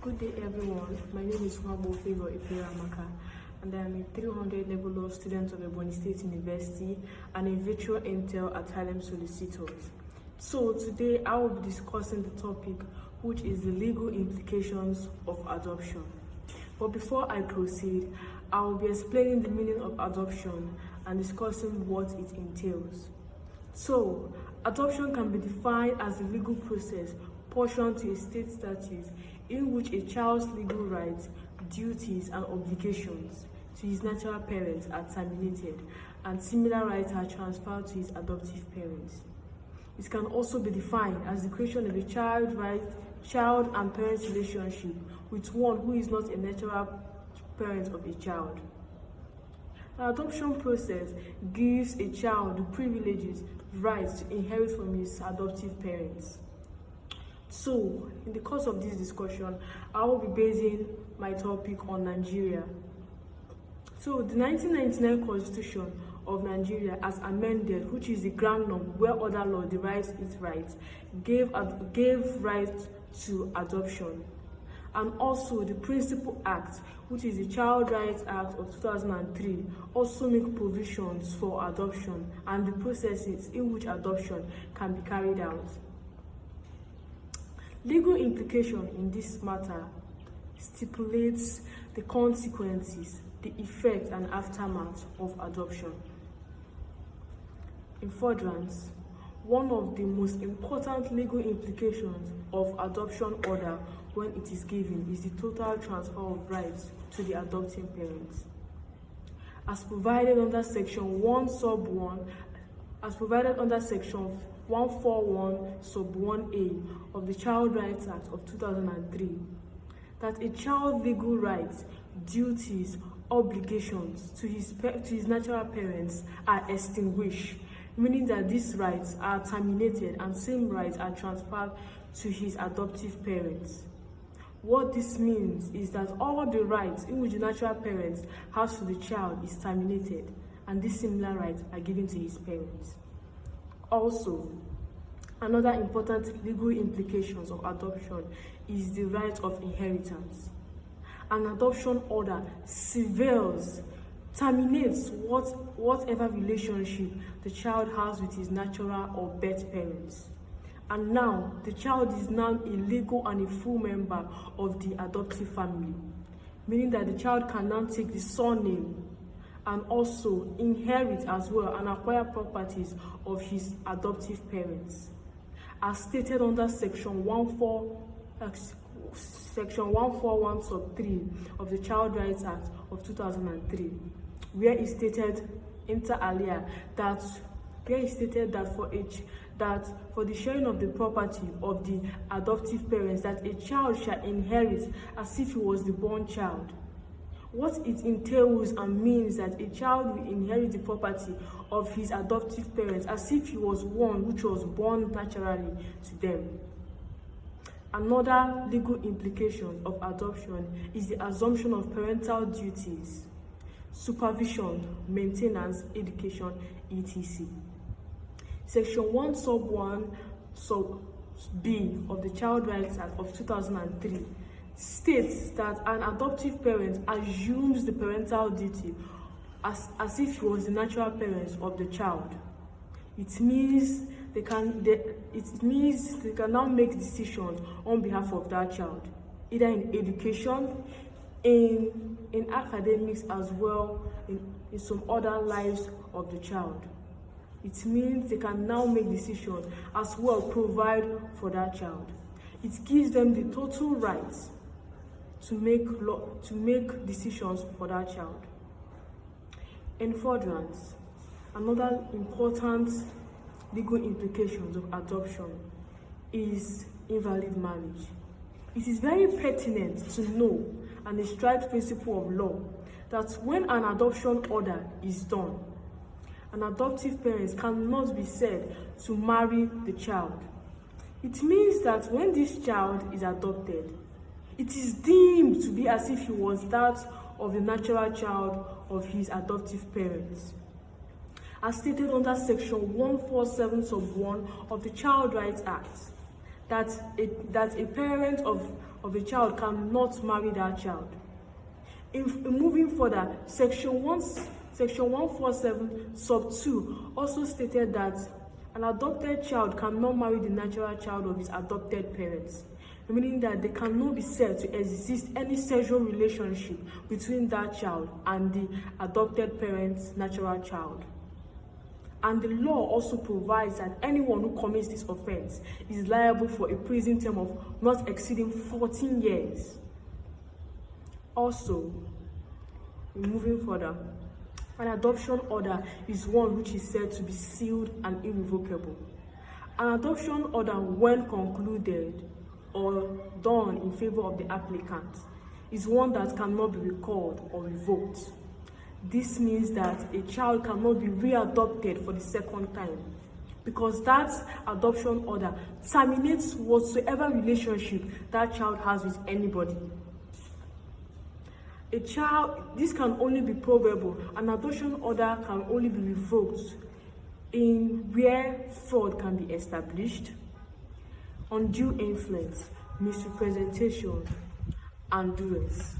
Good day everyone, my name is Favour Nwagbo, and I am a 300 level law student of Ebonyi State University and a virtual Intern at HARLEM solicitors. So today I will be discussing the topic, which is the legal implications of adoption. But before I proceed, I will be explaining the meaning of adoption and discussing what it entails. So, adoption can be defined as a legal process portioned to a state statute in which a child's legal rights, duties, and obligations to his natural parents are terminated and similar rights are transferred to his adoptive parents. It can also be defined as the creation of a child and parent relationship with one who is not a natural parent of a child. An adoption process gives a child the privileges, rights to inherit from his adoptive parents. So, in the course of this discussion, I will be basing my topic on Nigeria. So, the 1999 Constitution of Nigeria, as amended, which is the ground norm where other law derives its rights, gave right to adoption. And also, the Principal Act, which is the Child Rights Act of 2003, also make provisions for adoption and the processes in which adoption can be carried out. Legal implication in this matter stipulates the consequences, the effect and aftermath of adoption. In furtherance, one of the most important legal implications of adoption order when it is given is the total transfer of rights to the adopting parents. As provided under Section 1 Sub 1, as provided under Section 141 Sub 1A of the Child Rights Act of 2003, that a child's legal rights, duties, obligations to his natural parents are extinguished, meaning that these rights are terminated and same rights are transferred to his adoptive parents. What this means is that all the rights in which the natural parents has to the child is terminated, and these similar rights are given to his parents. Also, another important legal implications of adoption is the right of inheritance. An adoption order terminates whatever relationship the child has with his natural or birth parents. And now, the child is now a legal and a full member of the adoptive family, meaning that the child can now take the surname and also inherit as well and acquire properties of his adoptive parents, as stated under Section 141 Sub 3 of the Child Rights Act of 2003, where it stated inter alia that for the sharing of the property of the adoptive parents, that a child shall inherit as if he was the born child. What it entails and means that a child will inherit the property of his adoptive parents as if he was one which was born naturally to them. Another legal implication of adoption is the assumption of parental duties, supervision, maintenance, education, etc. Section 1 Sub 1 Sub B of the Child Rights Act of 2003 states that an adoptive parent assumes the parental duty as if he was the natural parent of the child. It means they can now make decisions on behalf of that child, either in education, in academics, as well in some other lives of the child. It means they can now make decisions as well provide for that child. It gives them the total rights to make decisions for that child. In furtherance, another important legal implications of adoption is invalid marriage. It is very pertinent to know and a strict principle of law that when an adoption order is done, an adoptive parent cannot be said to marry the child. It means that when this child is adopted, it is deemed to be as if he was that of the natural child of his adoptive parents. As stated under Section 147 Sub 1 of the Child Rights Act, that a parent of of a child cannot marry that child. In moving further, Section 147 sub 2 also stated that an adopted child cannot marry the natural child of his adopted parents, meaning that there cannot be said to exist any sexual relationship between that child and the adopted parent's natural child. And the law also provides that anyone who commits this offense is liable for a prison term of not exceeding 14 years. Also, moving further, an adoption order is one which is said to be sealed and irrevocable. An adoption order, when concluded or done in favor of the applicant, is one that cannot be recalled or revoked. This means that a child cannot be readopted for the second time, because that adoption order terminates whatsoever relationship that child has with anybody. This can only be probable. An adoption order can only be revoked in where fraud can be established, undue influence, misrepresentation, and duress.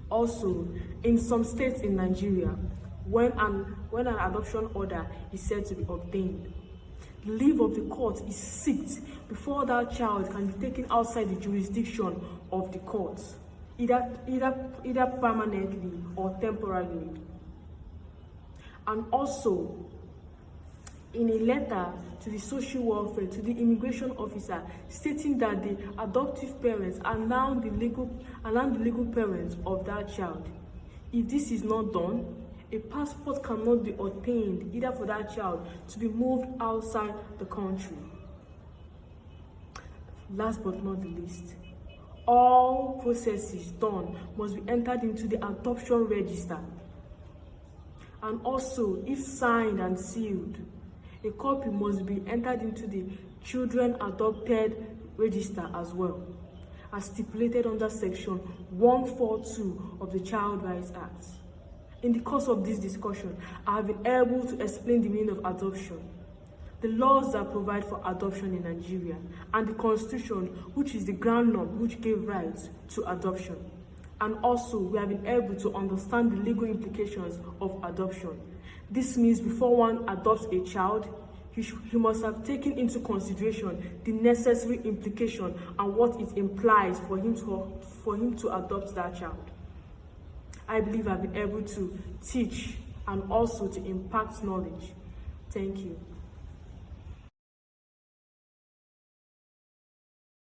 Also, in some states in Nigeria, when an adoption order is said to be obtained, the leave of the court is sought before that child can be taken outside the jurisdiction of the court, either permanently or temporarily. And also, in a letter to the social welfare, to the immigration officer, stating that the adoptive parents are now the legal parents of that child. If this is not done, a passport cannot be obtained either for that child to be moved outside the country. Last but not the least, all processes done must be entered into the adoption register. And also, if signed and sealed, a copy must be entered into the Children Adopted Register as well, as stipulated under Section 142 of the Child Rights Act. In the course of this discussion, I have been able to explain the meaning of adoption, the laws that provide for adoption in Nigeria, and the Constitution, which is the ground norm which gave rights to adoption. And also, we have been able to understand the legal implications of adoption. This means before one adopts a child, he must have taken into consideration the necessary implication and what it implies for him to adopt that child. I believe I've been able to teach and also to impact knowledge. Thank you.